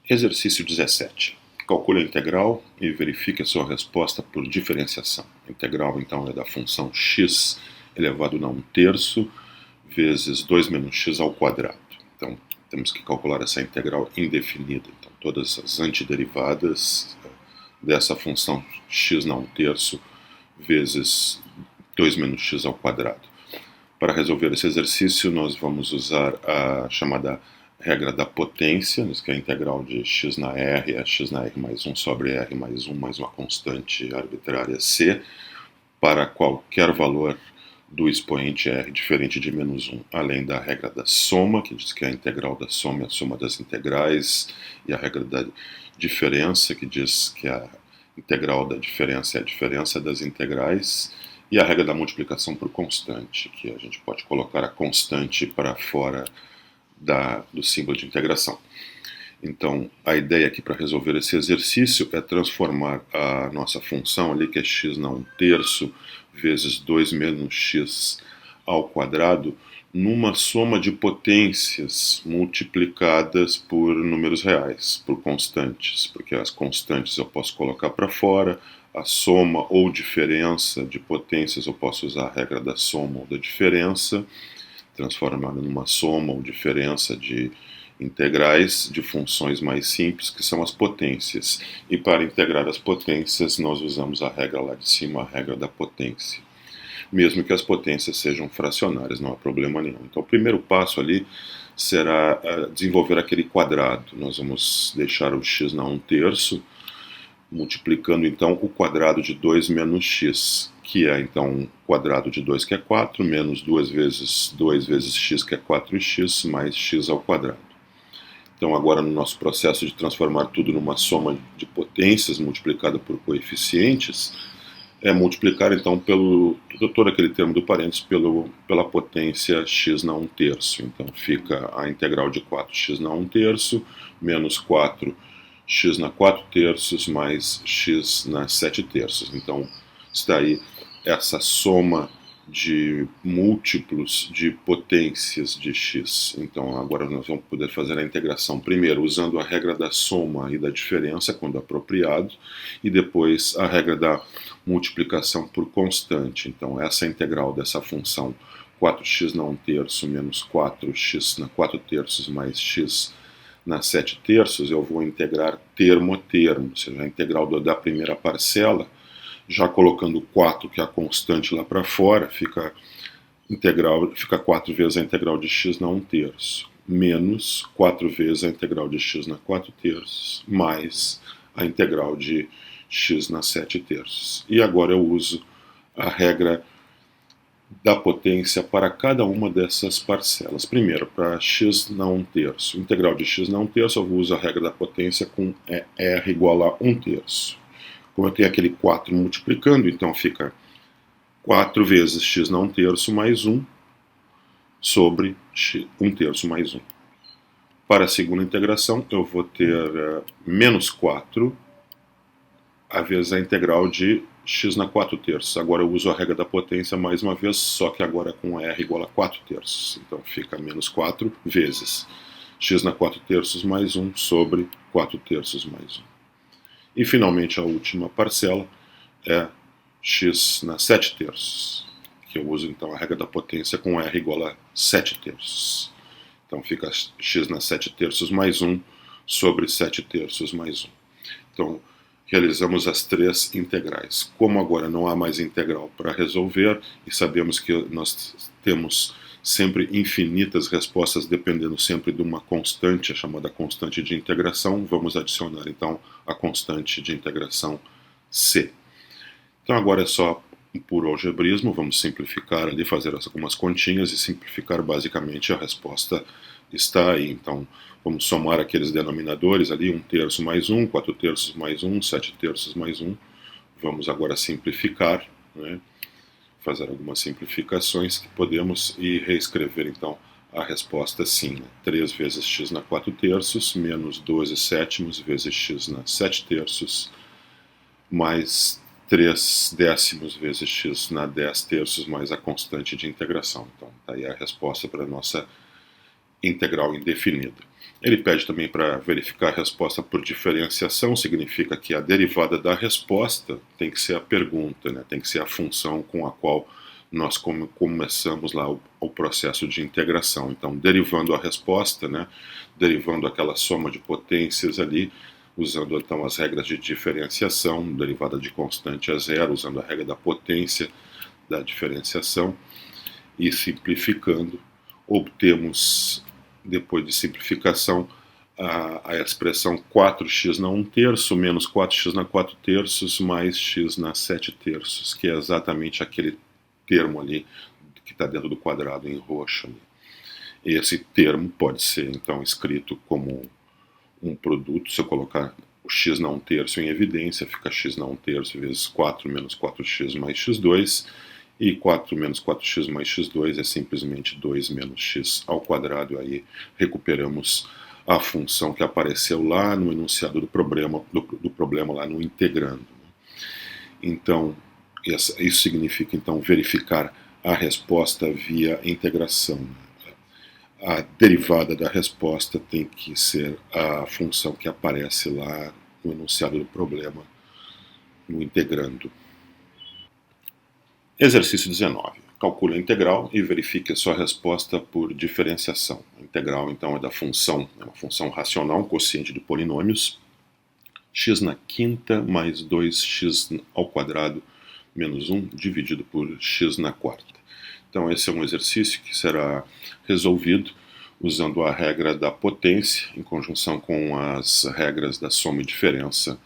Exercício 17. Calcule a integral e verifique a sua resposta por diferenciação. A integral, então, é da função x elevado a 1/3 vezes 2 menos x ao quadrado. Então, temos que calcular essa integral indefinida. Então, todas as antiderivadas dessa função x na 1/3 vezes 2 menos x ao quadrado. Para resolver esse exercício, nós vamos usar a chamada regra da potência, que é a integral de x na r é x na r mais 1 sobre r mais 1 mais uma constante arbitrária c, para qualquer valor do expoente r diferente de menos 1, além da regra da soma, que diz que a integral da soma é a soma das integrais, e a regra da diferença, que diz que a integral da diferença é a diferença das integrais, e a regra da multiplicação por constante, que a gente pode colocar a constante para fora do símbolo de integração. Então, a ideia aqui para resolver esse exercício é transformar a nossa função ali, que é x na 1/3 vezes 2 menos x ao quadrado, numa soma de potências multiplicadas por números reais, por constantes, porque as constantes eu posso colocar para fora, a soma ou diferença de potências eu posso usar a regra da soma ou da diferença, transformada numa soma ou diferença de integrais de funções mais simples, que são as potências. E para integrar as potências, nós usamos a regra lá de cima, a regra da potência. Mesmo que as potências sejam fracionárias, não há problema nenhum. Então, o primeiro passo ali será desenvolver aquele quadrado. Nós vamos deixar o x na 1/3, multiplicando então o quadrado de 2 menos x, que é então o quadrado de 2, que é 4, menos 2 vezes x, que é 4x, mais x ao quadrado. Então agora no nosso processo de transformar tudo numa soma de potências multiplicada por coeficientes, é multiplicar então todo aquele termo do parênteses pela potência x na 1/3. Então fica a integral de 4x na 1/3 menos 4x na 4/3 mais x na 7/3. Então está aí essa soma de múltiplos de potências de x. Então agora nós vamos poder fazer a integração primeiro usando a regra da soma e da diferença quando apropriado, e depois a regra da multiplicação por constante. Então essa integral dessa função 4x na 1/3 menos 4x na 4/3 mais x na 7/3, eu vou integrar termo a termo, ou seja, a integral da primeira parcela, já colocando 4, que é a constante, lá para fora, fica 4 vezes a integral de x na 1/3, menos 4 vezes a integral de x na 4/3, mais a integral de x na 7/3. E agora eu uso a regra da potência para cada uma dessas parcelas. Primeiro, para x na 1/3. Integral de x na 1/3, eu uso a regra da potência com r igual a 1/3. Como eu tenho aquele 4 multiplicando, então fica 4 vezes x na 1/3 mais 1 sobre 1/3 mais 1. Para a segunda integração, eu vou ter menos 4 vezes a integral de x na 4/3. Agora eu uso a regra da potência mais uma vez, só que agora com r igual a 4/3. Então fica menos 4 vezes x na 4/3 mais 1 sobre 4/3 mais 1. E finalmente a última parcela é x na 7/3, que eu uso então a regra da potência com r igual a 7/3. Então fica x na 7/3 mais 1 sobre 7/3 mais 1. Então realizamos as três integrais. Como agora não há mais integral para resolver, e sabemos que nós temos sempre infinitas respostas dependendo sempre de uma constante, a chamada constante de integração, vamos adicionar então a constante de integração c. Então agora é só um puro algebrismo, vamos simplificar ali, fazer algumas continhas e simplificar basicamente. A resposta está aí. Então vamos somar aqueles denominadores ali, 1/3 mais 1, 4/3 mais 1, 7/3 mais 1. Vamos agora simplificar, né? Fazer algumas simplificações que podemos e reescrever então a resposta assim, né? 3 vezes x na 4/3 menos 12/7 vezes x na 7/3 mais 3/10 vezes x na 10/3 mais a constante de integração. Então tá aí a resposta para a nossa integral indefinida. Ele pede também para verificar a resposta por diferenciação, significa que a derivada da resposta tem que ser a pergunta, né? Tem que ser a função com a qual nós começamos lá o processo de integração. Então, derivando a resposta, né? Derivando aquela soma de potências ali, usando então as regras de diferenciação, derivada de constante a zero, usando a regra da potência da diferenciação, e simplificando, obtemos, depois de simplificação, a expressão 4x na 1/3 menos 4x na 4/3 mais x na 7/3, que é exatamente aquele termo ali que está dentro do quadrado em roxo ali. Esse termo pode ser então escrito como um produto. Se eu colocar o x na 1/3 em evidência, fica x na 1/3 vezes 4 menos 4x mais x2, e 4 menos 4x mais x2 é simplesmente 2 menos x ao quadrado. Aí recuperamos a função que apareceu lá no enunciado do problema lá no integrando. Então, isso significa então verificar a resposta via integração. A derivada da resposta tem que ser a função que aparece lá no enunciado do problema no integrando. Exercício 19. Calcule a integral e verifique a sua resposta por diferenciação. A integral, então, é uma função racional, um quociente de polinômios, x na quinta mais 2x ao quadrado menos 1 dividido por x na quarta. Então, esse é um exercício que será resolvido usando a regra da potência em conjunção com as regras da soma e diferença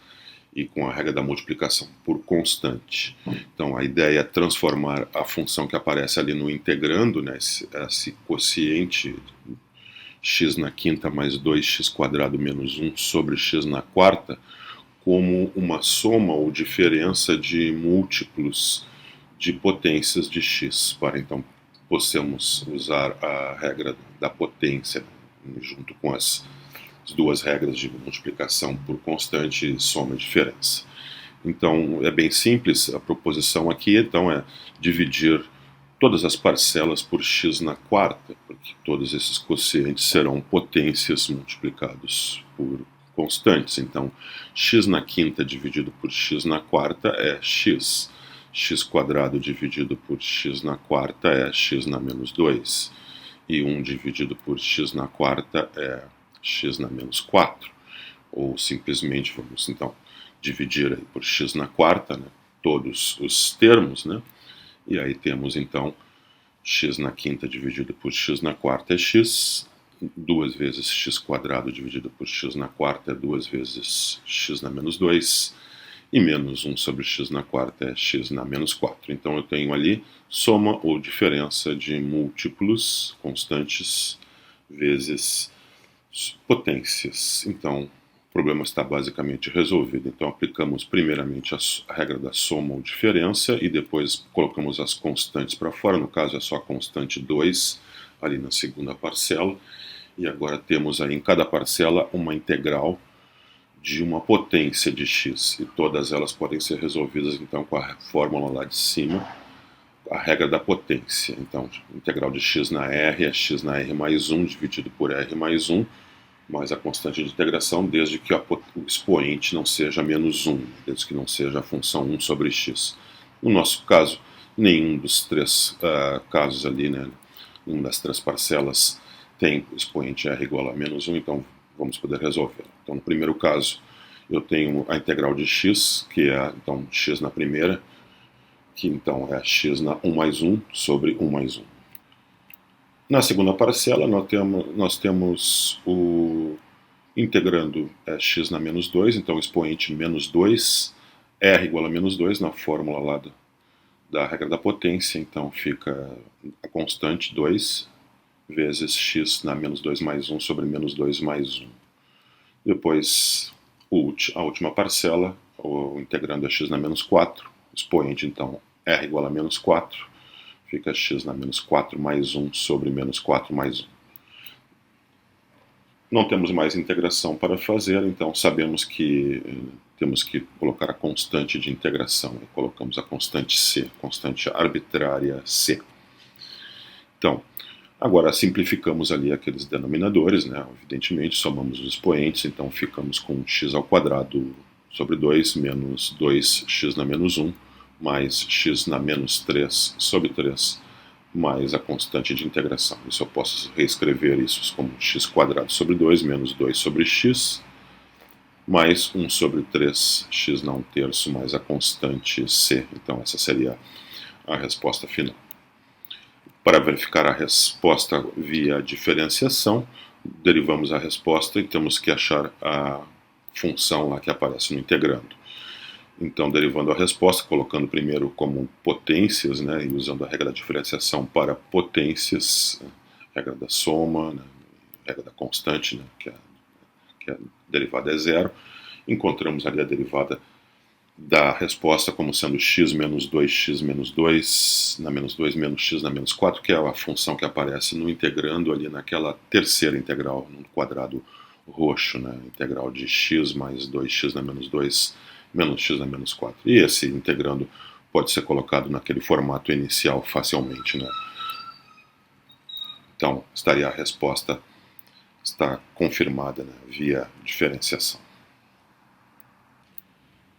e com a regra da multiplicação por constante. Então, a ideia é transformar a função que aparece ali no integrando, né, esse quociente x na quinta mais 2x quadrado menos 1 sobre x na quarta, como uma soma ou diferença de múltiplos de potências de x, para então possamos usar a regra da potência junto com as duas regras de multiplicação por constante e soma e diferença. Então é bem simples, a proposição aqui então é dividir todas as parcelas por x na quarta, porque todos esses quocientes serão potências multiplicados por constantes. Então x na quinta dividido por x na quarta é x. X quadrado dividido por x na quarta é x na menos 2. E 1 dividido por x na quarta é x na menos 4. Ou simplesmente vamos então dividir aí por x na quarta, né, todos os termos, né? E aí temos então x na quinta dividido por x na quarta é x. 2 vezes x quadrado dividido por x na quarta é 2 vezes x na menos 2. E menos 1 sobre x na quarta é x na menos 4. Então eu tenho ali soma ou diferença de múltiplos constantes vezes potências. Então o problema está basicamente resolvido. Então aplicamos primeiramente a regra da soma ou diferença e depois colocamos as constantes para fora. No caso é só a constante 2 ali na segunda parcela. E agora temos aí em cada parcela uma integral de uma potência de x, e todas elas podem ser resolvidas então com a fórmula lá de cima, a regra da potência. Então, integral de x na r é x na r mais 1 dividido por r mais 1, mais a constante de integração, desde que o expoente não seja menos 1, desde que não seja a função 1 sobre x. No nosso caso, nenhum dos três casos ali, né, nenhuma das três parcelas tem expoente r igual a menos 1, então vamos poder resolver. Então, no primeiro caso, eu tenho a integral de x, que é então x na primeira, que então é x na 1 mais 1 sobre 1 mais 1. Na segunda parcela, nós temos o integrando x na menos 2, então o expoente menos 2, r igual a menos 2, na fórmula lá da regra da potência, então fica a constante 2 vezes x na menos 2 mais 1 sobre menos 2 mais 1. Depois, a última parcela, o integrando é x na menos 4, expoente então r igual a menos 4, fica x na menos 4 mais 1 sobre menos 4 mais 1. Não temos mais integração para fazer, então sabemos que temos que colocar a constante de integração. E colocamos a constante c, constante arbitrária c. Então, Agora simplificamos ali aqueles denominadores, né? Evidentemente somamos os expoentes, então ficamos com x ao quadrado sobre 2 menos 2x na menos 1 mais x na menos 3 sobre 3 mais a constante de integração. Isso eu posso reescrever isso como x quadrado sobre 2 menos 2 sobre x mais 1 sobre 3x na 1/3 mais a constante c. Então essa seria a resposta final. Para verificar a resposta via diferenciação, derivamos a resposta e temos que achar a função lá que aparece no integrando. Então, derivando a resposta, colocando primeiro como potências, né, e usando a regra da diferenciação para potências, regra da soma, né, regra da constante, né, que a derivada é zero, encontramos ali a derivada da resposta como sendo x menos 2x menos 2 na menos 2 menos x na menos 4, que é a função que aparece no integrando ali naquela terceira integral, no quadrado roxo, né, integral de x mais 2x na menos 2 menos x na menos 4. E esse integrando pode ser colocado naquele formato inicial facilmente, né? Então, estaria a resposta está confirmada, né, via diferenciação.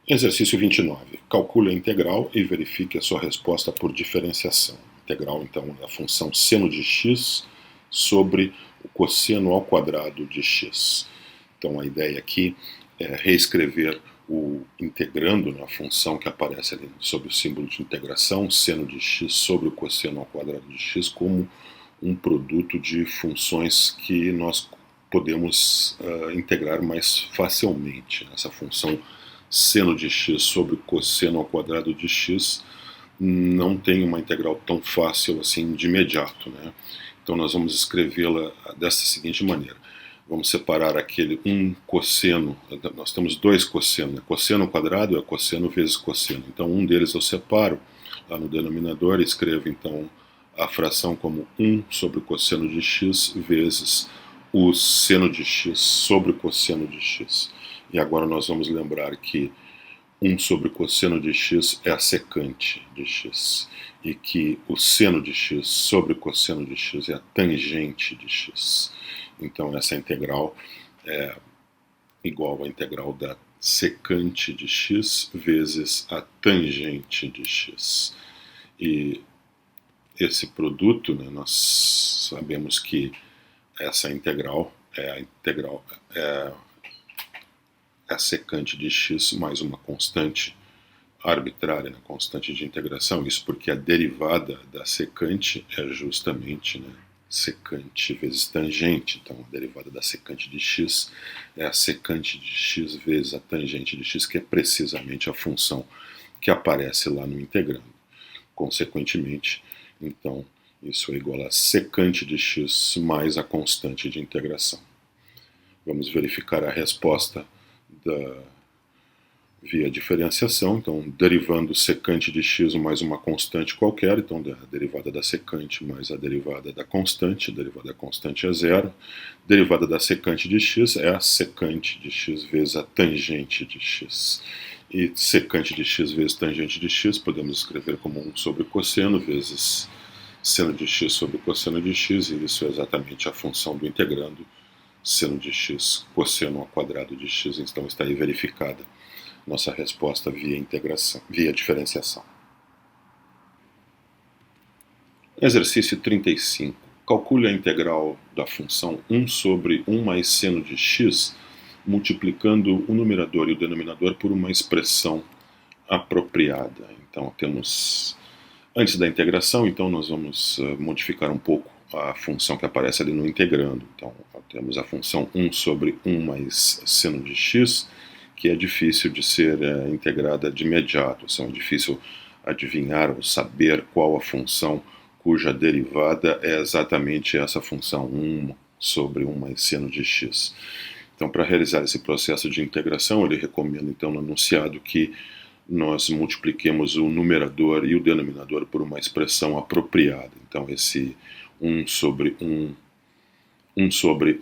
Exercício 29. Calcule a integral e verifique a sua resposta por diferenciação. Integral, então, é a função seno de x sobre o cosseno ao quadrado de x. Então, a ideia aqui é reescrever o integrando, né, a função que aparece ali sob o símbolo de integração, seno de x sobre o cosseno ao quadrado de x, como um produto de funções que nós podemos integrar mais facilmente. Essa função seno de x sobre cosseno ao quadrado de x não tem uma integral tão fácil assim de imediato, né? Então nós vamos escrevê-la dessa seguinte maneira. Vamos separar aquele cosseno, nós temos dois cossenos, né? Cosseno ao quadrado é cosseno vezes cosseno. Então um deles eu separo lá no denominador e escrevo então a fração como 1 sobre o cosseno de x vezes o seno de x sobre o cosseno de x. E agora nós vamos lembrar que 1 sobre o cosseno de x é a secante de x, e que o seno de x sobre o cosseno de x é a tangente de x. Então essa integral é igual à integral da secante de x vezes a tangente de x. E esse produto, né, nós sabemos que essa integral é a secante de x mais uma constante arbitrária, né, constante de integração. Isso porque a derivada da secante é justamente, né, secante vezes tangente. Então a derivada da secante de x é a secante de x vezes a tangente de x, que é precisamente a função que aparece lá no integrando. Consequentemente, então, isso é igual a secante de x mais a constante de integração. Vamos verificar a resposta via diferenciação. Então, derivando secante de x mais uma constante qualquer, então a derivada da secante mais a derivada da constante é zero. Derivada da secante de x é a secante de x vezes a tangente de x. E secante de x vezes tangente de x podemos escrever como 1 sobre cosseno vezes seno de x sobre cosseno de x, e isso é exatamente a função do integrando, seno de x cosseno ao quadrado de x. Então está aí verificada nossa resposta via diferenciação. Exercício 35. Calcule a integral da função 1 sobre 1 mais seno de x, multiplicando o numerador e o denominador por uma expressão apropriada. Então temos, antes da integração, então nós vamos modificar um pouco a função que aparece ali no integrando. Então temos a função 1 sobre 1 mais seno de x, que é difícil de ser integrada de imediato. Então é difícil adivinhar ou saber qual a função cuja derivada é exatamente essa função 1 sobre 1 mais seno de x. Então, para realizar esse processo de integração, ele recomenda então no enunciado que nós multipliquemos o numerador e o denominador por uma expressão apropriada. Então esse 1 sobre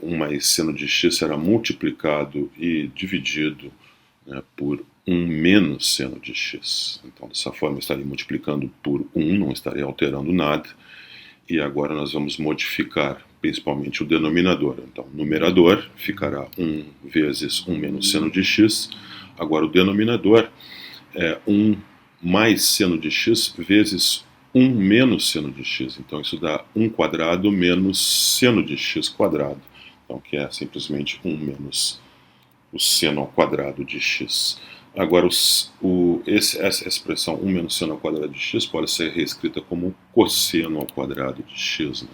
1 mais seno de x será multiplicado e dividido, né, por 1 menos seno de x. Então dessa forma eu estaria multiplicando por 1, não estaria alterando nada, E agora nós vamos modificar principalmente o denominador. Então, o numerador ficará 1 vezes 1 menos seno de x. Agora, o denominador é 1 mais seno de x vezes 1 menos seno de x. Então, isso dá 1 quadrado menos seno de x quadrado. Então, que é simplesmente 1 menos o seno ao quadrado de x. Agora, essa expressão 1 menos seno ao quadrado de x pode ser reescrita como cosseno ao quadrado de x, né?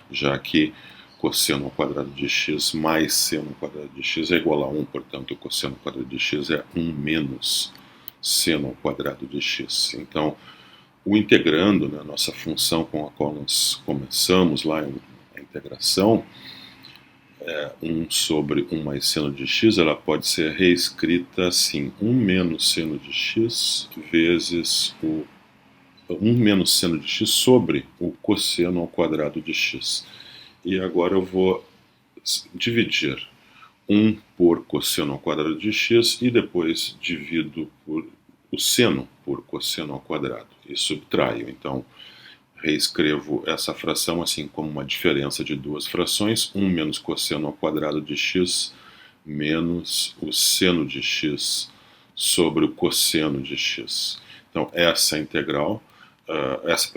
Já que cosseno ao quadrado de x mais seno ao quadrado de x é igual a 1, portanto, o cosseno ao quadrado de x é 1 menos seno ao quadrado de x. Então, o integrando, né, a nossa função com a qual nós começamos lá a integração, 1 sobre 1 mais seno de x, ela pode ser reescrita assim, 1 menos seno de x vezes 1 menos seno de x sobre o cosseno ao quadrado de x. E agora eu vou dividir 1 por cosseno ao quadrado de x e depois divido por o seno por cosseno ao quadrado e subtraio. Então, reescrevo essa fração assim como uma diferença de duas frações, 1 menos cosseno ao quadrado de x menos o seno de x sobre o cosseno de x. Então, essa integral, essa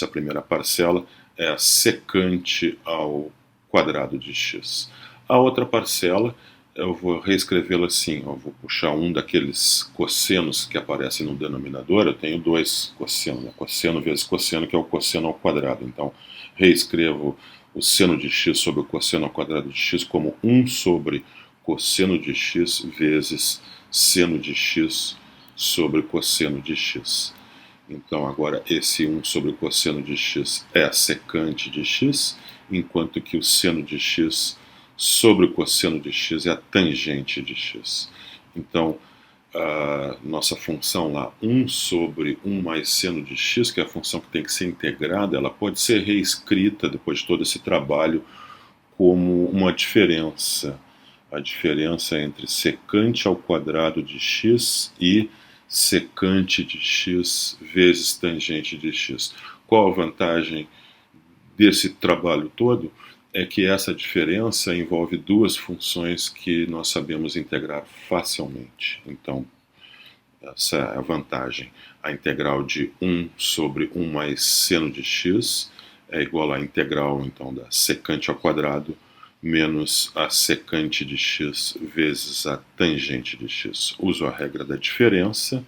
primeira parcela é a secante ao quadrado de x. A outra parcela, eu vou reescrevê-la assim, eu vou puxar um daqueles cossenos que aparecem no denominador, eu tenho dois cossenos, né? Cosseno vezes cosseno, que é o cosseno ao quadrado. Então, reescrevo o seno de x sobre o cosseno ao quadrado de x como 1 sobre cosseno de x vezes seno de x sobre cosseno de x. Então, agora, esse 1 sobre o cosseno de x é a secante de x, enquanto que o seno de x sobre o cosseno de x é a tangente de x. Então, a nossa função lá, 1 sobre 1 mais seno de x, que é a função que tem que ser integrada, ela pode ser reescrita, depois de todo esse trabalho, como uma diferença. A diferença entre secante ao quadrado de x e secante de x vezes tangente de x. Qual a vantagem desse trabalho todo? É que essa diferença envolve duas funções que nós sabemos integrar facilmente. Então, essa é a vantagem. A integral de 1 sobre 1 mais seno de x é igual à integral, então, da secante ao quadrado menos a secante de x vezes a tangente de x. Uso a regra da diferença,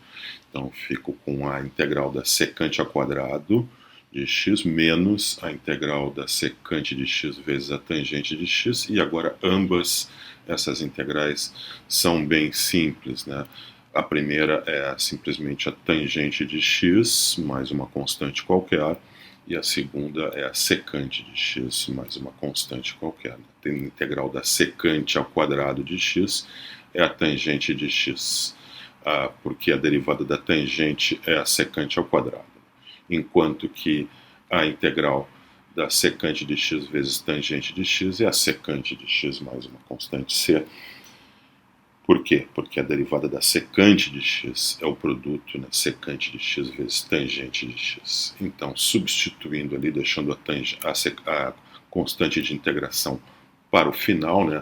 então fico com a integral da secante ao quadrado de x menos a integral da secante de x vezes a tangente de x, e agora ambas essas integrais são bem simples, né? A primeira é simplesmente a tangente de x mais uma constante qualquer, e a segunda é a secante de x mais uma constante qualquer. Tem a integral da secante ao quadrado de x é a tangente de x, porque a derivada da tangente é a secante ao quadrado, enquanto que a integral da secante de x vezes tangente de x é a secante de x mais uma constante c. Por quê? Porque a derivada da secante de x é o produto, né, secante de x vezes tangente de x. Então, substituindo ali, deixando a constante de integração para o final, né?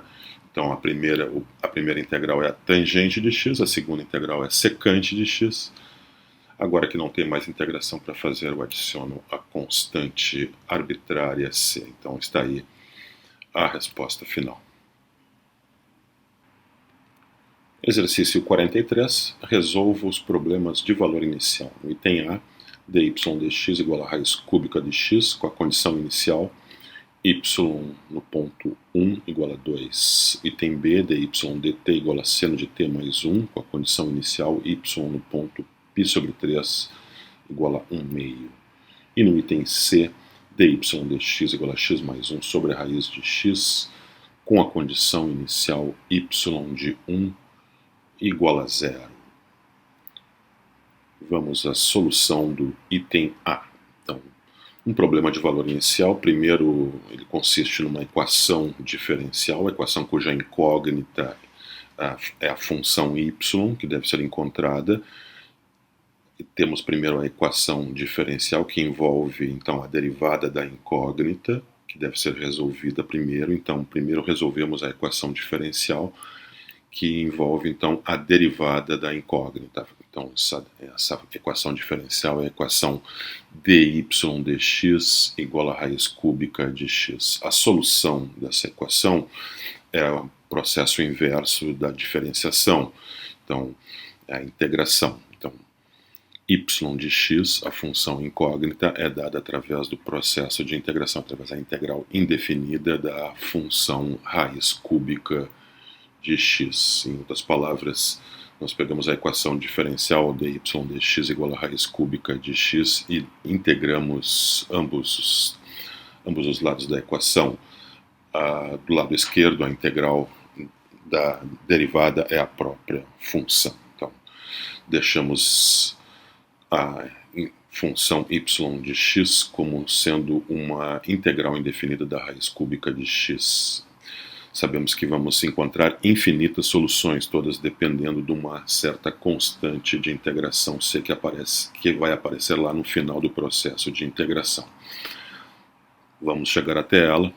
Então, a primeira integral é a tangente de x, a segunda integral é a secante de x. Agora que não tem mais integração para fazer, eu adiciono a constante arbitrária c. Então, está aí a resposta final. Exercício 43. Resolva os problemas de valor inicial. No item A, dy dx igual a raiz cúbica de x, com a condição inicial y no ponto 1 igual a 2. Item B, dy dt igual a seno de t mais 1, com a condição inicial y no ponto π sobre 3 igual a 1 meio. E no item C, dy dx igual a x mais 1 sobre a raiz de x, com a condição inicial y de 1 igual a 0. Vamos à solução do item A. Então, um problema de valor inicial, primeiro ele consiste numa equação diferencial, equação cuja incógnita é a função y, que deve ser encontrada. temos primeiro a equação diferencial, que envolve então a derivada da incógnita, que deve ser resolvida primeiro. Então, primeiro resolvemos a equação diferencial, que envolve então a derivada da incógnita. Então, essa equação diferencial é a equação dy dx igual a raiz cúbica de x. A solução dessa equação é o processo inverso da diferenciação, então é a integração. Então, y de x, a função incógnita, é dada através do processo de integração, através da integral indefinida da função raiz cúbica de x. Em outras palavras, nós pegamos a equação diferencial dy dx igual a raiz cúbica de x e integramos ambos os lados da equação. Do lado esquerdo, a integral da derivada é a própria função. Então, deixamos a função y de x como sendo uma integral indefinida da raiz cúbica de x. Sabemos que vamos encontrar infinitas soluções, todas dependendo de uma certa constante de integração C que vai aparecer lá no final do processo de integração. Vamos chegar até ela.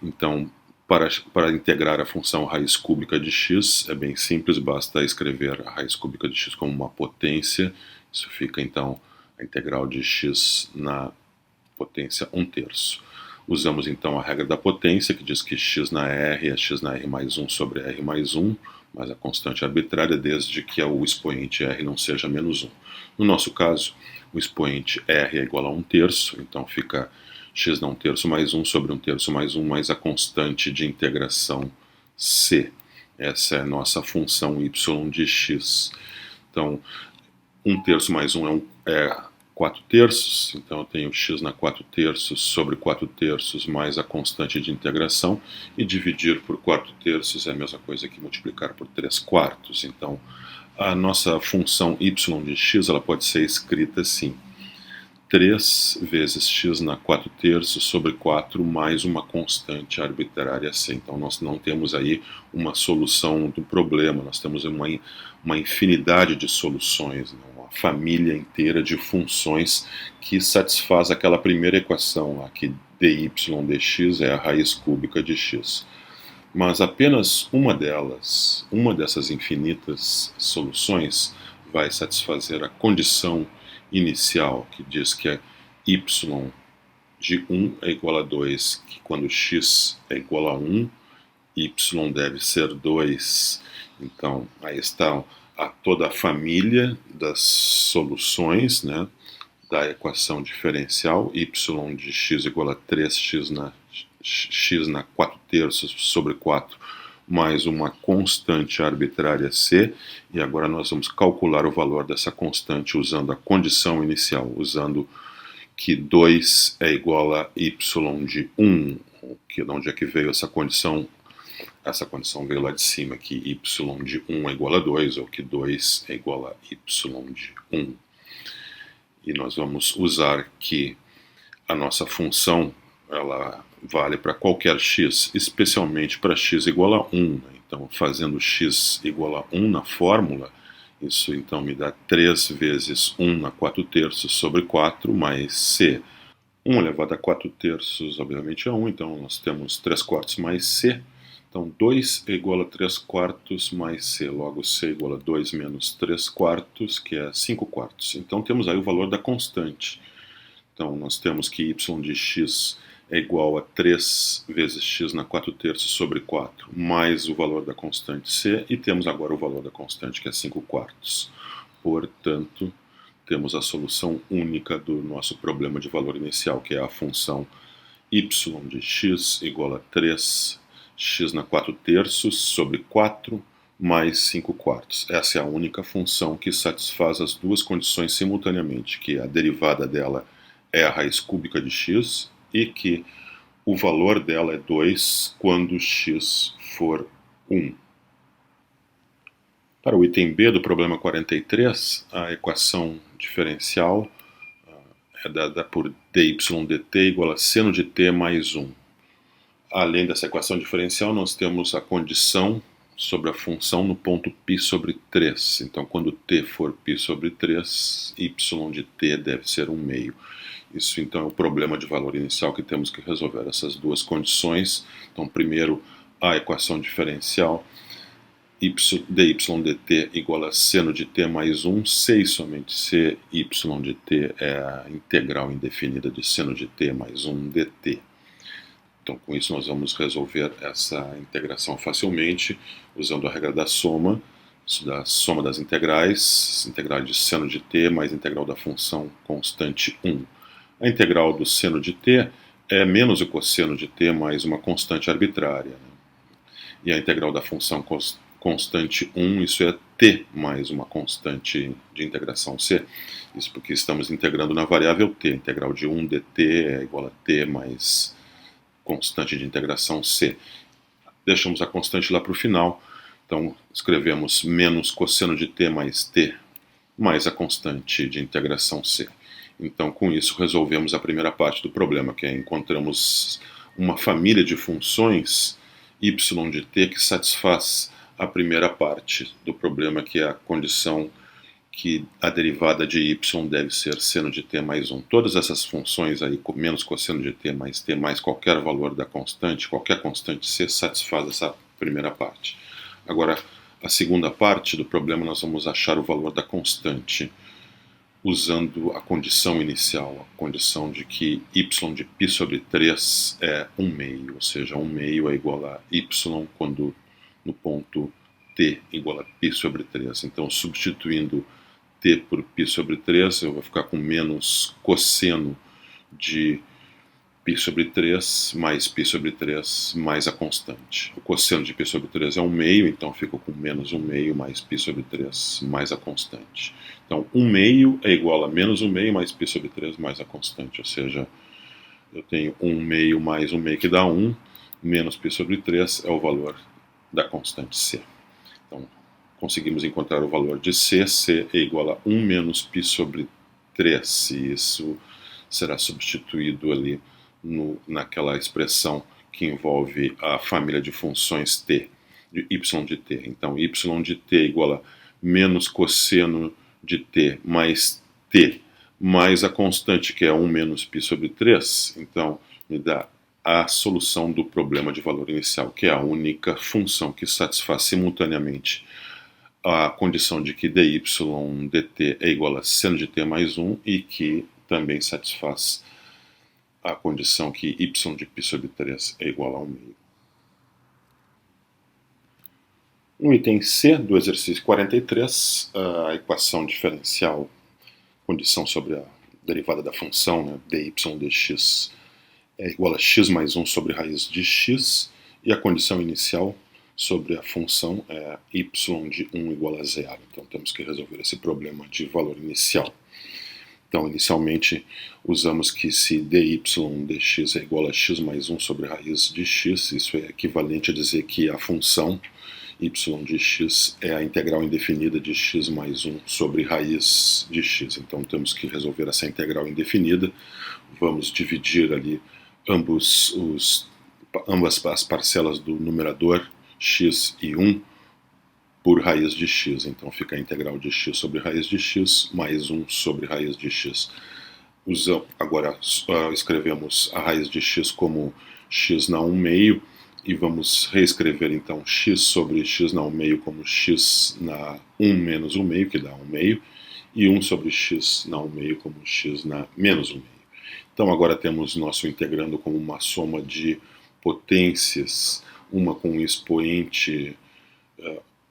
Então, para integrar a função raiz cúbica de x, é bem simples, basta escrever a raiz cúbica de x como uma potência. Isso fica, então, a integral de x na potência 1/3. Usamos, então, a regra da potência, que diz que x na R é x na R mais 1 sobre R mais 1, mas a constante arbitrária, desde que o expoente R não seja menos 1. No nosso caso, o expoente R é igual a 1/3, então fica x na 1/3 mais 1 sobre 1/3 mais 1, mais a constante de integração C. Essa é a nossa função y de x. Então, 1/3 mais 1 é 4/3, então eu tenho x na 4/3 sobre 4/3 mais a constante de integração, e dividir por 4/3 é a mesma coisa que multiplicar por 3/4. Então, a nossa função y de x ela pode ser escrita assim: 3 vezes x na 4/3 sobre 4 mais uma constante arbitrária C. Então, nós não temos aí uma solução do problema, nós temos uma infinidade de soluções, uma família inteira de funções que satisfaz aquela primeira equação lá, que dy dx é a raiz cúbica de x. Mas apenas uma dessas infinitas soluções vai satisfazer a condição inicial, que diz que é y de 1 é igual a 2, que quando x é igual a 1, y deve ser 2. Então, aí está toda a família das soluções, né, da equação diferencial, y de x igual a 3x na 4/3 sobre 4, mais uma constante arbitrária C, e agora nós vamos calcular o valor dessa constante usando a condição inicial, usando que 2 é igual a y de 1, de onde é que veio essa condição? Essa condição veio lá de cima, que y de 1 é igual a 2, ou que 2 é igual a y de 1. E nós vamos usar que a nossa função ela vale para qualquer x, especialmente para x igual a 1. Então, fazendo x igual a 1 na fórmula, isso então me dá 3 vezes 1 na 4/3 sobre 4 mais c. 1 elevado a 4/3, obviamente, é 1, então nós temos 3/4 mais c. Então, 2 é igual a 3/4 mais c, logo c é igual a 2 menos 3/4, que é 5/4. Então, temos aí o valor da constante. Então, nós temos que y de x é igual a 3 vezes x na 4/3 sobre 4, mais o valor da constante c, e temos agora o valor da constante, que é 5/4. Portanto, temos a solução única do nosso problema de valor inicial, que é a função y de x igual a 3x na 4/3 sobre 4 mais 5/4. Essa é a única função que satisfaz as duas condições simultaneamente, que a derivada dela é a raiz cúbica de x e que o valor dela é 2 quando x for 1. Para o item B do problema 43, a equação diferencial é dada por dy dt igual a seno de t mais 1. Além dessa equação diferencial, nós temos a condição sobre a função no ponto π sobre 3. Então, quando t for π sobre 3, y de t deve ser 1 meio. Isso, então, é o problema de valor inicial que temos que resolver, essas duas condições. Então, primeiro, a equação diferencial dy dt igual a seno de t mais 1, se e somente se y de t é a integral indefinida de seno de t mais 1 dt. Então, com isso, nós vamos resolver essa integração facilmente, usando a regra da soma das integrais, integral de seno de t mais integral da função constante 1. A integral do seno de t é menos o cosseno de t mais uma constante arbitrária, né? E a integral da função constante 1, isso é t mais uma constante de integração c. Isso porque estamos integrando na variável t. A integral de 1 dt é igual a t mais constante de integração c. Deixamos a constante lá para o final. Então, escrevemos menos cosseno de t mais a constante de integração c. Então, com isso, resolvemos a primeira parte do problema, que é encontramos uma família de funções y de t que satisfaz a primeira parte do problema, que é a condição que a derivada de y deve ser seno de t mais 1. Todas essas funções aí, menos cosseno de t mais qualquer valor da constante, qualquer constante c, satisfaz essa primeira parte. Agora, a segunda parte do problema, nós vamos achar o valor da constante, usando a condição inicial, a condição de que y de π sobre 3 é 1 meio, ou seja, 1 meio é igual a y quando no ponto t igual a π sobre 3. Então, substituindo t por π sobre 3, eu vou ficar com menos cosseno de π sobre 3 mais π sobre 3 mais a constante. O cosseno de π sobre 3 é 1 meio, então fico com menos 1 meio mais π sobre 3 mais a constante. Então, 1 meio é igual a menos 1 meio mais π sobre 3 mais a constante, ou seja, eu tenho 1 meio mais 1 meio que dá 1, menos π sobre 3 é o valor da constante c. Então, conseguimos encontrar o valor de c, c é igual a 1 menos π sobre 3, e isso será substituído ali naquela expressão que envolve a família de funções t, de y de t. Então, y de t é igual a menos cosseno de t mais a constante, que é 1 menos π sobre 3, então me dá a solução do problema de valor inicial, que é a única função que satisfaz simultaneamente a condição de que dy dt é igual a seno de t mais 1 e que também satisfaz a condição que y de π sobre 3 é igual a 1 meio. No item C do exercício 43, a equação diferencial, condição sobre a derivada da função, né, dy dx é igual a x mais 1 sobre raiz de x, e a condição inicial sobre a função é y de 1 igual a 0. Então temos que resolver esse problema de valor inicial. Então, inicialmente, usamos que se dy dx é igual a x mais 1 sobre raiz de x, isso é equivalente a dizer que a função y de x é a integral indefinida de x mais 1 sobre raiz de x. Então, temos que resolver essa integral indefinida. Vamos dividir ali ambas as parcelas do numerador, x e 1, por raiz de x. Então fica a integral de x sobre raiz de x mais 1 sobre raiz de x. Agora escrevemos a raiz de x como x na 1 meio e vamos reescrever então x sobre x na 1 meio como x na 1 menos 1 meio, que dá 1 meio, e 1 sobre x na 1 meio como x na menos 1 meio. Então agora temos nosso integrando como uma soma de potências, uma com um expoente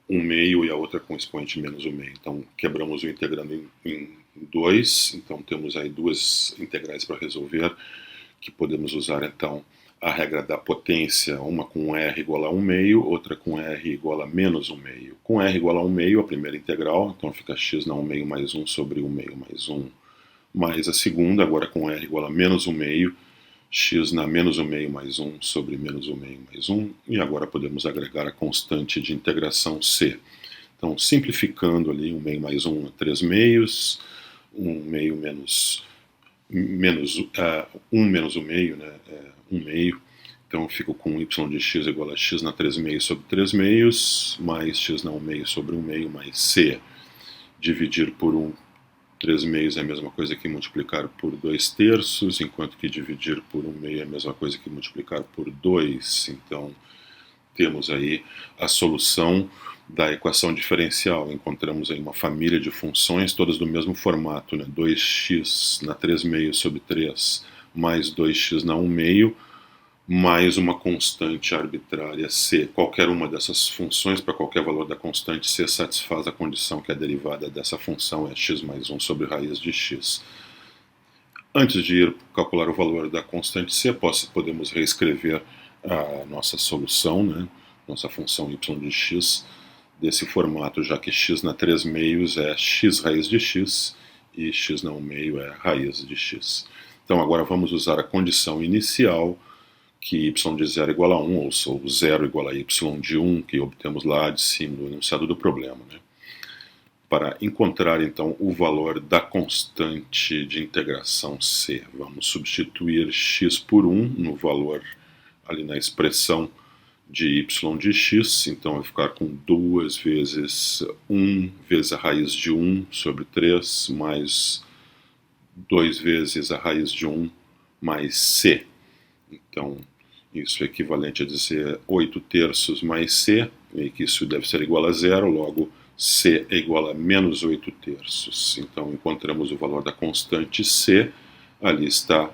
1 meio e a outra com expoente menos 1 meio. Então quebramos o integrando em 2, então temos aí duas integrais para resolver, que podemos usar então a regra da potência, uma com r igual a 1 meio, outra com r igual a menos 1 meio. Com r igual a 1 meio, a primeira integral, então fica x na 1 meio mais 1 sobre 1 meio mais 1, mais a segunda, agora com r igual a menos 1 meio, x na menos 1 meio mais 1 sobre menos 1 meio mais 1, e agora podemos agregar a constante de integração c. Então, simplificando ali, 1 meio mais 1 é 3 meios, 1 meio menos 1 menos 1 meio, né, é 1 meio, Então eu fico com y de x igual a x na 3 meios sobre 3 meios, mais x na 1 meio sobre 1 meio, mais c dividir por 1. 3 meios é a mesma coisa que multiplicar por 2 terços, enquanto que dividir por 1 meio é a mesma coisa que multiplicar por 2. Então temos aí a solução da equação diferencial. Encontramos aí uma família de funções, todas do mesmo formato, né? 2x na 3 meios sobre 3 mais 2x na 1 meio, mais uma constante arbitrária c. Qualquer uma dessas funções, para qualquer valor da constante c, satisfaz a condição que a derivada dessa função é x mais 1 sobre raiz de x. Antes de ir calcular o valor da constante c, podemos reescrever a nossa solução, né? Nossa função y de x, desse formato, já que x na 3 meios é x raiz de x e x na 1 meio é raiz de x. Então agora vamos usar a condição inicial, que y de 0 igual a 1, ou 0 igual a y de 1, que obtemos lá de cima do enunciado do problema, né? Para encontrar, então, o valor da constante de integração c, vamos substituir x por 1 no valor, ali na expressão de y de x, então vai ficar com 2 vezes 1 vezes a raiz de 1 sobre 3, mais 2 vezes a raiz de 1 mais c. Então, isso é equivalente a dizer 8 terços mais c, e que isso deve ser igual a 0, logo c é igual a menos 8 terços. Então, encontramos o valor da constante c, ali está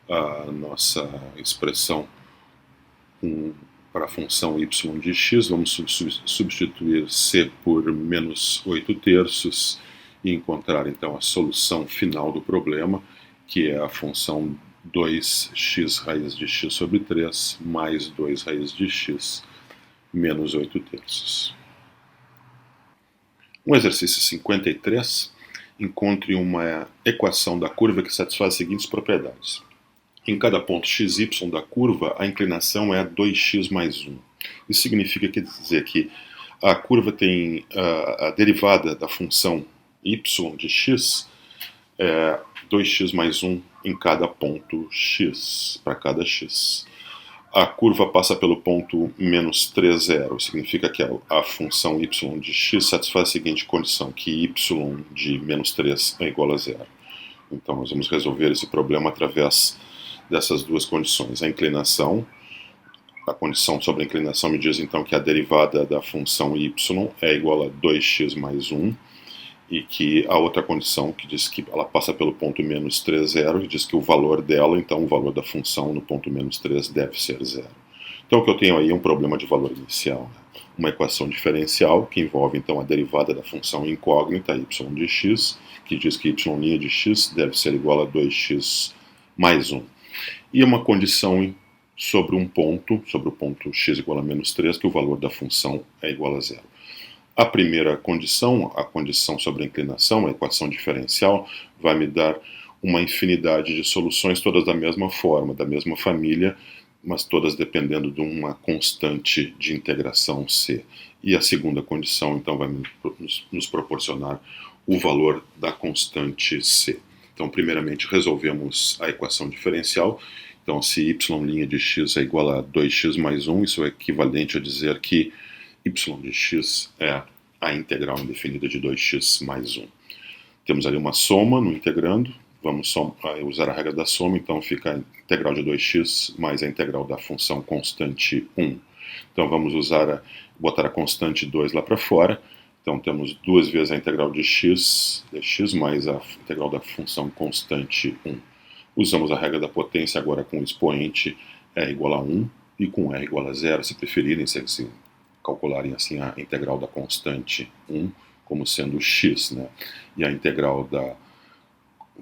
a nossa expressão para a função y de x, vamos substituir c por menos 8 terços e encontrar então a solução final do problema, que é a função 2x raiz de x sobre 3 mais 2 raiz de x menos 8 terços. No exercício 53, encontre uma equação da curva que satisfaz as seguintes propriedades. Em cada ponto xy da curva, a inclinação é 2x mais 1. Isso significa que a curva tem a derivada da função y de x é 2x mais 1 em cada ponto x, para cada x. A curva passa pelo ponto menos 3, 0. Significa que a função y de x satisfaz a seguinte condição, que y de menos 3 é igual a 0. Então nós vamos resolver esse problema através dessas duas condições. A condição sobre a inclinação me diz então que a derivada da função y é igual a 2x mais 1, e que a outra condição, que diz que ela passa pelo ponto menos 3, 0, diz que o valor dela, então o valor da função no ponto menos 3 deve ser 0. Então o que eu tenho aí é um problema de valor inicial, né? Uma equação diferencial que envolve então a derivada da função incógnita y de x, que diz que y' de x deve ser igual a 2x mais 1. E uma condição sobre o ponto x igual a menos 3, que o valor da função é igual a 0. A primeira condição, a condição sobre a inclinação, a equação diferencial, vai me dar uma infinidade de soluções, todas da mesma forma, da mesma família, mas todas dependendo de uma constante de integração c. E a segunda condição, então, vai nos proporcionar o valor da constante c. Então, primeiramente, resolvemos a equação diferencial. Então, se y' de x é igual a 2x mais 1, isso é equivalente a dizer que y de x é a integral indefinida de 2x mais 1. Temos ali uma soma no integrando, vamos usar a regra da soma, então fica a integral de 2x mais a integral da função constante 1. Então vamos botar a constante 2 lá para fora, então temos 2 vezes a integral de x mais a integral da função constante 1. Usamos a regra da potência agora com o expoente r igual a 1 e com r igual a 0, se preferirem, se calcularem assim a integral da constante 1 como sendo x, né? E a integral da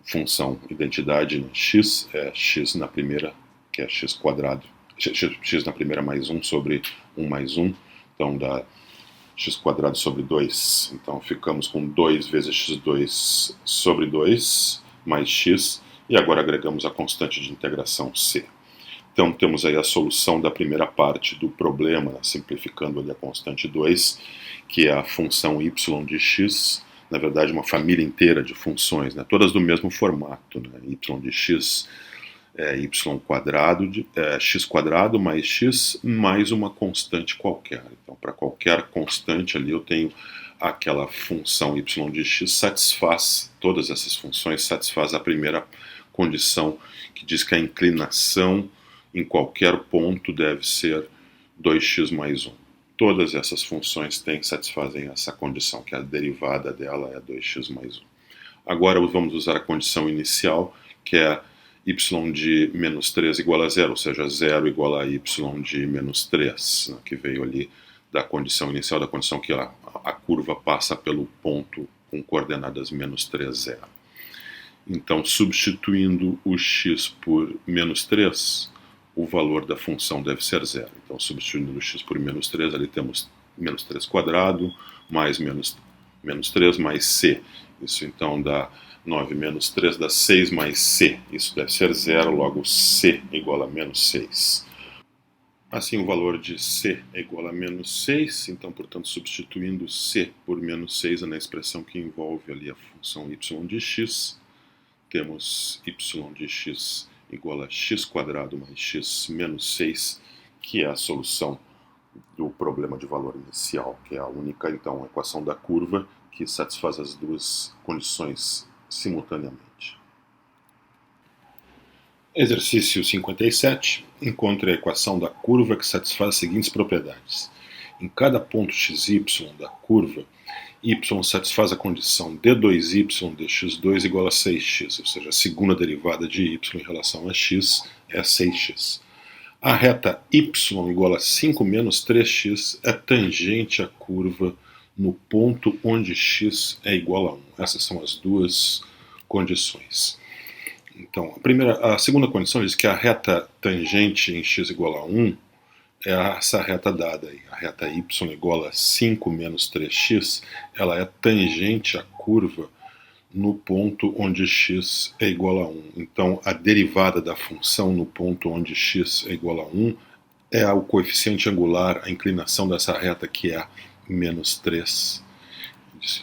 função identidade, né, x é x na primeira, que é x quadrado, x na primeira mais 1 sobre 1 mais 1, então dá x quadrado sobre 2, então ficamos com 2 vezes x2 sobre 2 mais x, e agora agregamos a constante de integração c. Então temos aí a solução da primeira parte do problema, simplificando ali a constante 2, que é a função y de x, na verdade uma família inteira de funções, né, todas do mesmo formato, né, y de x y quadrado, x quadrado mais x mais uma constante qualquer. Então, para qualquer constante ali eu tenho aquela função y de x satisfaz, todas essas funções satisfaz a primeira condição que diz que a inclinação em qualquer ponto deve ser 2x mais 1. Todas essas funções satisfazem essa condição, que a derivada dela é 2x mais 1. Agora vamos usar a condição inicial, que é y de menos 3 igual a 0, ou seja, 0 igual a y de menos 3, né, que veio ali da condição inicial, da condição que a curva passa pelo ponto com coordenadas menos 3, 0. Então, substituindo o x por menos 3, o valor da função deve ser 0. Então, substituindo o x por menos 3, ali temos menos 3 quadrado, mais menos 3, mais c. Isso então dá 9 menos 3 dá 6 mais c. Isso deve ser 0, logo c igual a menos 6. Assim, o valor de c é igual a menos 6, então, portanto, substituindo c por menos 6 na expressão que envolve ali a função y de x, temos y de x igual a x quadrado mais x menos 6, que é a solução do problema de valor inicial, que é a única, então, equação da curva que satisfaz as duas condições simultaneamente. Exercício 57. Encontre a equação da curva que satisfaz as seguintes propriedades. Em cada ponto xy da curva, y satisfaz a condição d2y dx2 igual a 6x, ou seja, a segunda derivada de y em relação a x é 6x. A reta y igual a 5 menos 3x é tangente à curva no ponto onde x é igual a 1. Essas são as duas condições. Então, a segunda condição diz que a reta tangente em x igual a 1 é essa reta dada aí. A reta y igual a 5 menos 3x, ela é tangente à curva no ponto onde x é igual a 1. Então, a derivada da função no ponto onde x é igual a 1 é o coeficiente angular, a inclinação dessa reta, que é menos 3.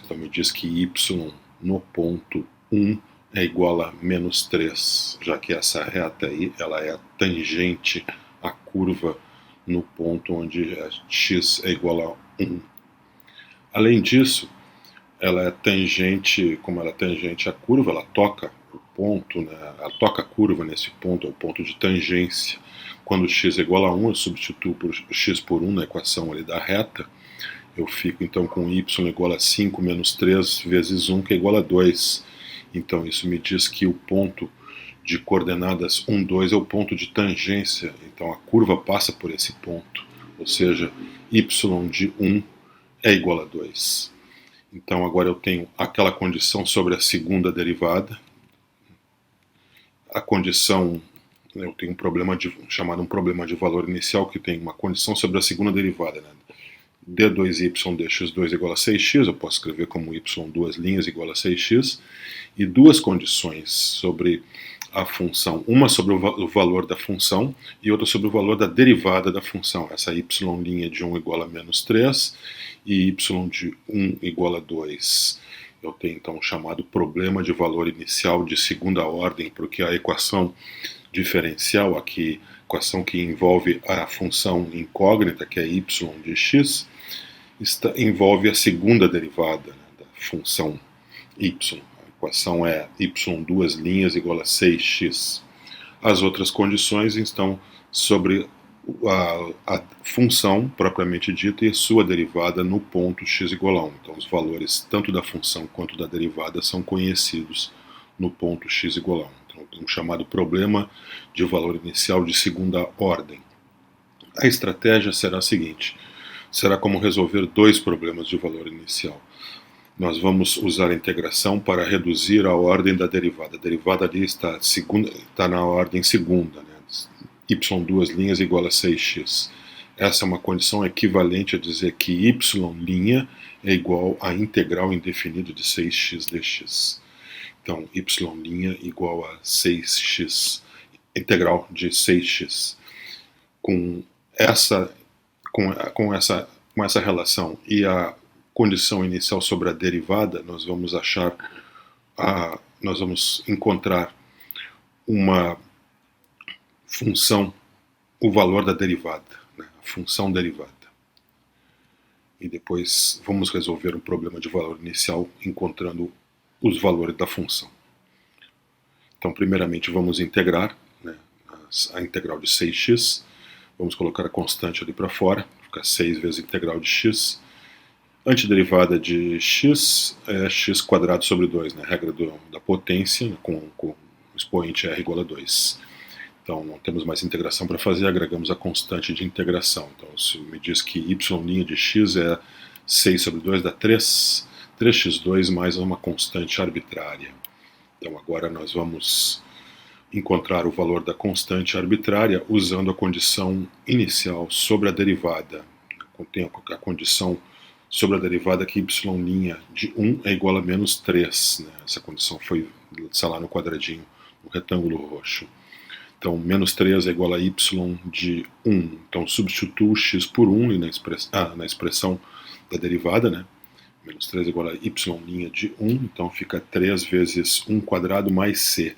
Então, me diz que y no ponto 1 é igual a menos 3, já que essa reta aí ela é tangente à curva no ponto onde x é igual a 1. Além disso, ela é tangente, como ela é tangente à curva, ela toca o ponto, né? Ela toca a curva nesse ponto, é o ponto de tangência. Quando x é igual a 1, eu substituo x por 1 na equação ali da reta, eu fico então com y igual a 5 menos 3 vezes 1, que é igual a 2. Então isso me diz que o ponto de coordenadas 1, 2 é o ponto de tangência, então a curva passa por esse ponto, ou seja, y de 1 é igual a 2. Então agora eu tenho aquela condição sobre a segunda derivada, a condição, eu tenho um problema chamado um problema de valor inicial, que tem uma condição sobre a segunda derivada, né? d2y dx2 igual a 6x, eu posso escrever como y duas linhas igual a 6x, e duas condições sobre a função, uma sobre o valor da função e outra sobre o valor da derivada da função, essa y' de 1 igual a menos 3 e y de 1 igual a 2. Eu tenho então o chamado problema de valor inicial de segunda ordem, porque a equação diferencial aqui, equação que envolve a função incógnita, que é y de x, envolve a segunda derivada, né, da função y. A equação é y duas linhas igual a 6x. As outras condições estão sobre a função propriamente dita e a sua derivada no ponto x igual a 1. Então os valores tanto da função quanto da derivada são conhecidos no ponto x igual a 1. Então tem um chamado problema de valor inicial de segunda ordem. A estratégia será a seguinte: será como resolver dois problemas de valor inicial. Nós vamos usar a integração para reduzir a ordem da derivada. A derivada ali está na ordem segunda, né? Y duas linhas igual a 6x. Essa é uma condição equivalente a dizer que y' é igual à integral indefinida de 6x dx. Então, y' igual a 6x, integral de 6x. Com essa relação e a condição inicial sobre a derivada, nós vamos encontrar uma função, o valor da derivada, né? A função derivada. E depois vamos resolver um problema de valor inicial encontrando os valores da função. Então, primeiramente, vamos integrar, né, a integral de 6x. Vamos colocar a constante ali para fora, fica 6 vezes a integral de x. Antiderivada de x é x quadrado sobre 2, né, regra da potência, né, com o expoente r igual a 2. Então, não temos mais integração para fazer, agregamos a constante de integração. Então, se me diz que y' de x é 6 sobre 2, dá 3, 3x2 mais uma constante arbitrária. Então, agora nós vamos encontrar o valor da constante arbitrária usando a condição inicial sobre a derivada. Tem a condição sobre a derivada que y' de 1 é igual a menos 3. Né? Essa condição foi, está lá no quadradinho, no retângulo roxo. Então, menos 3 é igual a y de 1. Então, substituo x por 1 na expressão da derivada, né? Menos 3 é igual a y' de 1. Então, fica 3 vezes 1 quadrado mais c.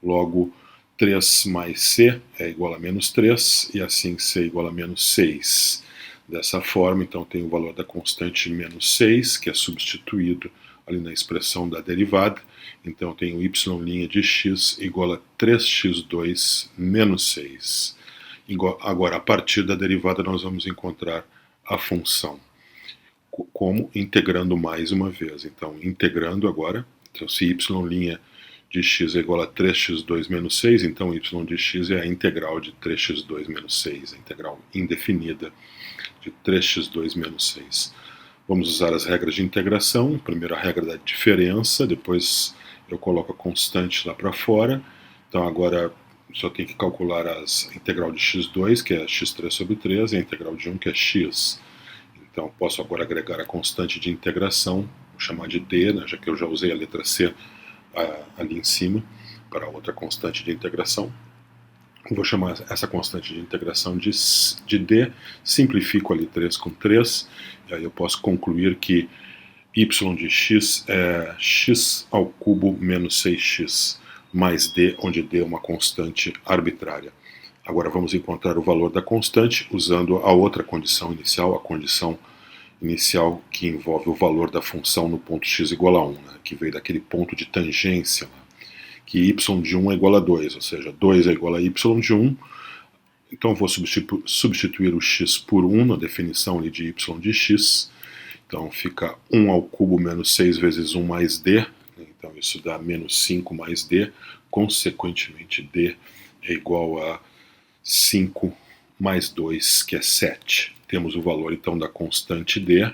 Logo, 3 mais c é igual a menos 3, e assim c é igual a menos 6. Dessa forma, então, tem o valor da constante menos 6, que é substituído ali na expressão da derivada. Então, eu tenho y' de x igual a 3x2 menos 6. Agora, a partir da derivada, nós vamos encontrar a função. Como? Integrando mais uma vez. Então, integrando agora, então, se y' de x é igual a 3x2 menos 6, então y de x é a integral de 3x2 menos 6, a integral indefinida de 3x2 menos 6. Vamos usar as regras de integração. Primeiro a regra da diferença, depois eu coloco a constante lá para fora. Então agora só tenho que calcular a integral de x2, que é x3 sobre 3, e a integral de 1, que é x. Então posso agora agregar a constante de integração, vou chamar de d, né, já que eu já usei a letra c ali em cima, para outra constante de integração. Vou chamar essa constante de integração de d, simplifico ali 3 com 3, e aí eu posso concluir que y de x é x ao cubo menos 6x mais d, onde d é uma constante arbitrária. Agora vamos encontrar o valor da constante usando a outra condição inicial, a condição inicial que envolve o valor da função no ponto x igual a 1, né, que veio daquele ponto de tangência, né, que y de 1 é igual a 2, ou seja, 2 é igual a y de 1. Então vou substituir o x por 1 na definição ali de y de x. Então fica 1 ao cubo menos 6 vezes 1 mais d. Então isso dá menos 5 mais d. Consequentemente, d é igual a 5 mais 2, que é 7. Temos o valor então da constante d.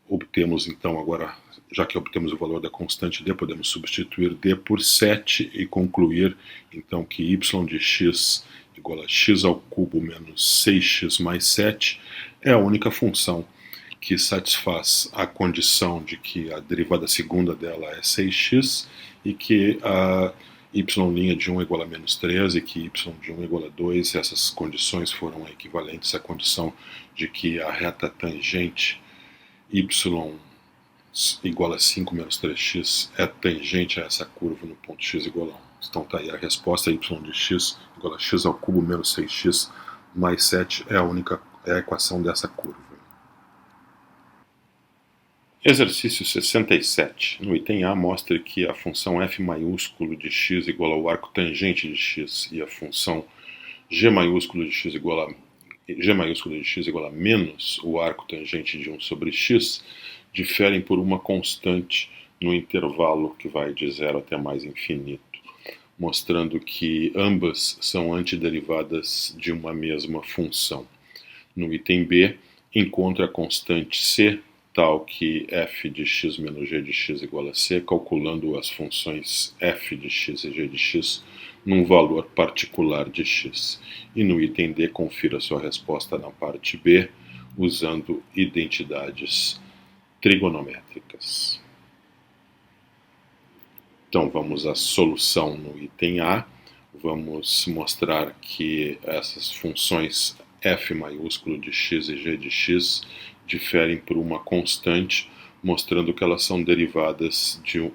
Obtemos então agora, já que obtemos o valor da constante d, podemos substituir d por 7 e concluir então que y de x igual a x ao cubo menos 6x mais 7 é a única função que satisfaz a condição de que a derivada segunda dela é 6x e que a y' de 1 é igual a menos 3 e que y de 1 é igual a 2. Essas condições foram equivalentes à condição de que a reta tangente y igual a 5 menos 3x é tangente a essa curva no ponto x igual a 1. Então está aí a resposta, y de x igual a x ao cubo menos 6x mais 7 é a equação dessa curva. Exercício 67. No item A, mostre que a função f maiúsculo de x igual ao arco tangente de x e a função g maiúsculo de x igual a menos o arco tangente de 1 sobre x diferem por uma constante no intervalo que vai de 0 até mais infinito, mostrando que ambas são antiderivadas de uma mesma função. No item B, encontre a constante c tal que f de x menos g de x igual a c, calculando as funções f de x e g de x num valor particular de x. E no item D, confira sua resposta na parte B, usando identidades trigonométricas. Então vamos à solução no item A. Vamos mostrar que essas funções f maiúsculo de x e g de x diferem por uma constante, mostrando que elas são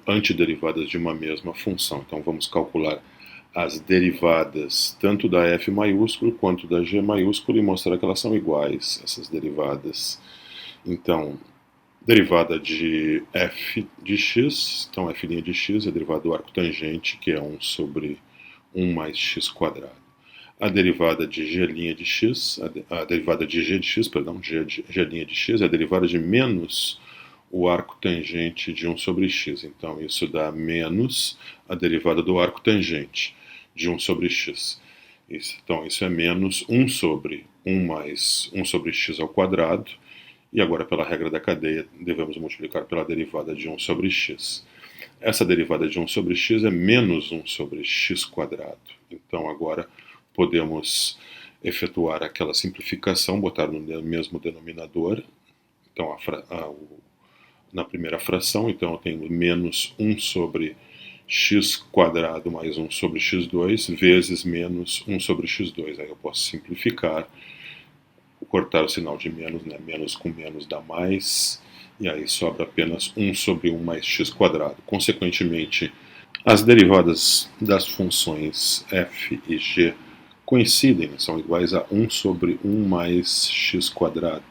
antiderivadas de uma mesma função. Então vamos calcular as derivadas tanto da f maiúsculo quanto da g maiúsculo e mostrar que elas são iguais, essas derivadas. Então, derivada de f de x, então f' de x é a derivada do arco tangente, que é 1 sobre 1 mais x quadrado. A derivada de g' de x, a derivada de g de x, perdão, g' de x é a derivada de menos o arco tangente de 1 sobre x. Então, isso dá menos a derivada do arco tangente de 1 sobre x. Então, isso é menos 1 sobre 1 mais 1 sobre x ao quadrado. E agora, pela regra da cadeia, devemos multiplicar pela derivada de 1 sobre x. Essa derivada de 1 sobre x é menos 1 sobre x quadrado. Então, agora podemos efetuar aquela simplificação, botar no mesmo denominador. Então, na primeira fração, então eu tenho menos 1 sobre x quadrado mais 1 sobre x2 vezes menos 1 sobre x2. Aí eu posso simplificar, cortar o sinal de menos, né? Menos com menos dá mais, e aí sobra apenas 1 sobre 1 mais x quadrado. Consequentemente, as derivadas das funções f e g coincidem, são iguais a 1 sobre 1 mais x quadrado.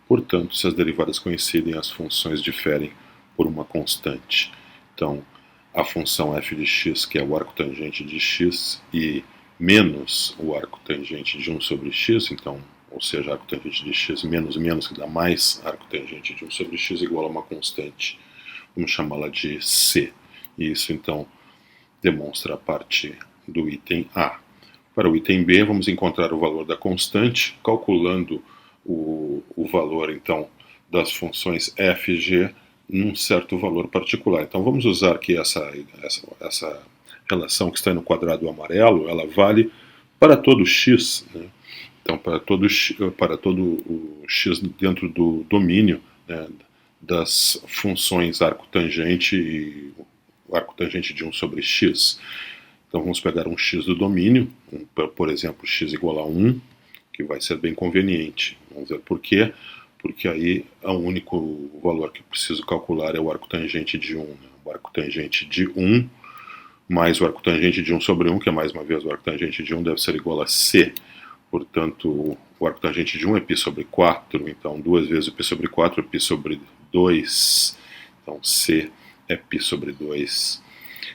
Portanto, se as derivadas coincidem, as funções diferem por uma constante. Então, a função f de x, que é o arco tangente de x, e menos o arco tangente de 1 sobre x, então, ou seja, arco tangente de x menos menos, que dá mais arco tangente de 1 sobre x, igual a uma constante. Vamos chamá-la de c. E isso, então, demonstra a parte do item A. Para o item B, vamos encontrar o valor da constante, calculando o valor, então, das funções f e g num certo valor particular. Então, vamos usar aqui essa relação que está no quadrado amarelo, ela vale para todo x, né? Então, para todo o x dentro do domínio, né, das funções arco-tangente e arco-tangente de 1 sobre x. Então, vamos pegar um x do domínio, por exemplo, x igual a 1, que vai ser bem conveniente. Vamos ver por quê. Porque aí o único valor que eu preciso calcular é o arco tangente de 1. Né? O arco tangente de 1 mais o arco tangente de 1 sobre 1, que é mais uma vez o arco tangente de 1, deve ser igual a c. Portanto, o arco tangente de 1 é π sobre 4, então 2 vezes o π sobre 4 é π sobre 2. Então, c é π sobre 2.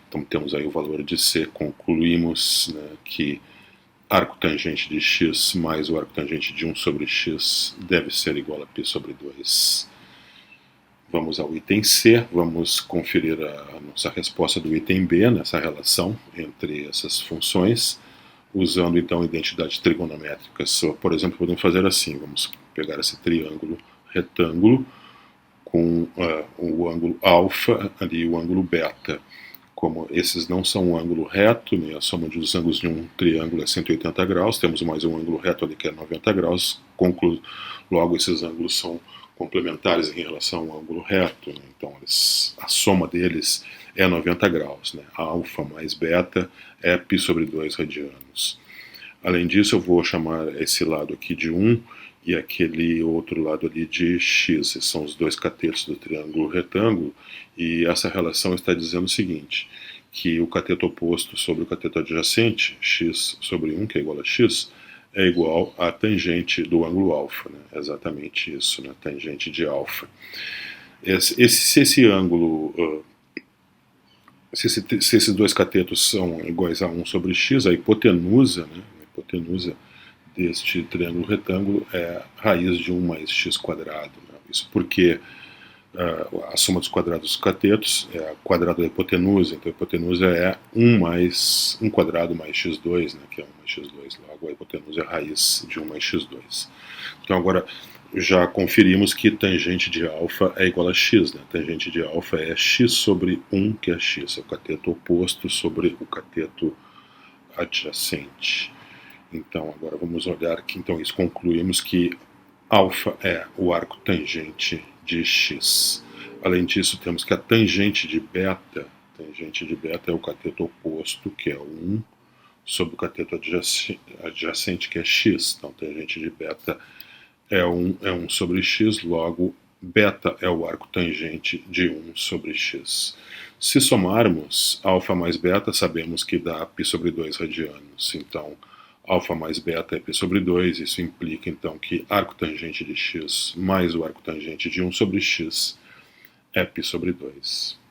Então, temos aí o valor de c. Concluímos, né, que arco tangente de x mais o arco tangente de 1 sobre x deve ser igual a π sobre 2. Vamos ao item C, vamos conferir a nossa resposta do item B nessa relação entre essas funções, usando então identidades trigonométricas. Por exemplo, podemos fazer assim, vamos pegar esse triângulo retângulo com o ângulo alfa e o ângulo beta. Como esses não são um ângulo reto, né, a soma dos ângulos de um triângulo é 180 graus, temos mais um ângulo reto ali que é 90 graus, logo esses ângulos são complementares em relação ao ângulo reto, né, então a soma deles é 90 graus, né, alfa mais beta é π sobre 2 radianos. Além disso, eu vou chamar esse lado aqui de 1 e aquele outro lado ali de x. Esses são os dois catetos do triângulo retângulo, e essa relação está dizendo o seguinte, que o cateto oposto sobre o cateto adjacente, x sobre 1, que é igual a x, é igual à tangente do ângulo alfa, né? É exatamente isso, né? Tangente de alfa. Se esses dois catetos são iguais a 1 sobre x, a hipotenusa, né? A hipotenusa deste triângulo retângulo é raiz de 1 mais x quadrado. Né? Isso porque a soma dos quadrados dos catetos é o quadrado da hipotenusa, então a hipotenusa é 1 mais 1 quadrado mais x2, né, que é 1 mais x2, logo a hipotenusa é raiz de 1 mais x2. Então agora já conferimos que tangente de alfa é igual a x, né? Tangente de alfa é x sobre 1, que é x, é o cateto oposto sobre o cateto adjacente. Então agora vamos olhar aqui, então isso concluímos que alfa é o arco tangente de x. Além disso, temos que a tangente de beta é o cateto oposto, que é 1, sobre o cateto adjacente, que é x. Então, tangente de beta é 1 sobre x, logo beta é o arco tangente de 1 sobre x. Se somarmos alfa mais beta, sabemos que dá π sobre 2 radianos. Então, alfa mais beta é π sobre 2, isso implica então que arco tangente de x mais o arco tangente de 1 sobre x é π sobre 2.